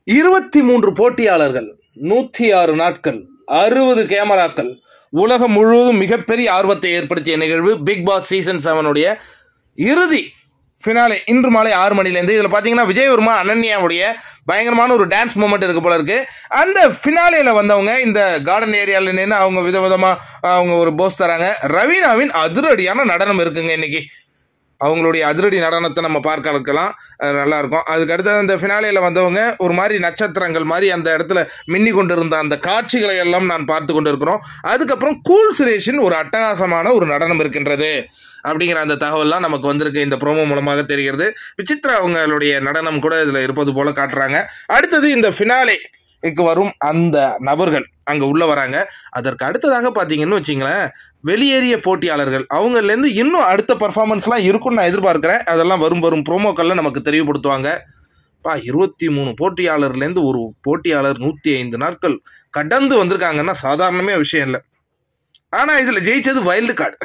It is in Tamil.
23 போட்டியாளர்கள், 106 நாட்கள், 60 கேமராக்கள், உலகம் முழுவதும் மிகப்பெரிய ஆர்வத்தை ஏற்படுத்திய நிகழ்வு பிக் பாஸ் சீசன் 7 இறுதி ஃபினாலே இன்று மாலை 6 மணிலேருந்து. இதில் பார்த்தீங்கன்னா விஜயவர்மா அனன்யாவுடைய பயங்கரமான ஒரு டான்ஸ் மூமெண்ட் இருக்கு போல இருக்கு. அந்த ஃபினாலேயில் வந்தவங்க இந்த கார்டன் ஏரியாவில் நின்று அவங்க விதவிதமாக அவங்க ஒரு போஸ் தராங்க. ரவீனாவின் அதிரடியான நடனம் இருக்குங்க இன்னைக்கு. அவங்களுடைய அதிரடி நடனத்தை நம்ம பார்க்க இருக்கலாம், நல்லாயிருக்கும். அதுக்கடுத்து அந்த ஃபினாலேயில் வந்தவங்க ஒரு மாதிரி நட்சத்திரங்கள் மாதிரி அந்த இடத்துல மின்னி கொண்டு இருந்த அந்த காட்சிகளை எல்லாம் நான் பார்த்து கொண்டு இருக்கிறோம். அதுக்கப்புறம் கூல் சுரேஷின் ஒரு அட்டகாசமான ஒரு நடனம் இருக்கின்றது அப்படிங்கிற அந்த தகவல்லாம் நமக்கு வந்திருக்கு, இந்த ப்ரோமோ மூலமாக தெரிகிறது. விசித்ரா அவங்களுடைய நடனம் கூட இதில் இருப்பது போல காட்டுறாங்க. அடுத்தது இந்த ஃபினாலேக்கு வரும் அந்த நபர்கள் அங்கே உள்ள வராங்க. அதற்கு அடுத்ததாக பார்த்தீங்கன்னு வச்சிங்களேன், வெளியேறிய போட்டியாளர்கள் அவங்கலேருந்து இன்னும் அடுத்த பர்ஃபார்மன்ஸ்லாம் இருக்குன்னு நான் எதிர்பார்க்குறேன். அதெல்லாம் வரும் ப்ரோமோக்களில் நமக்கு தெரியப்படுத்துவாங்க. 23 போட்டியாளர்லேருந்து ஒரு போட்டியாளர் 105 நாட்கள் கடந்து வந்திருக்காங்கன்னா சாதாரணமே விஷயம் இல்லை. ஆனால் இதில் ஜெயிச்சது வைல்டு கார்டு.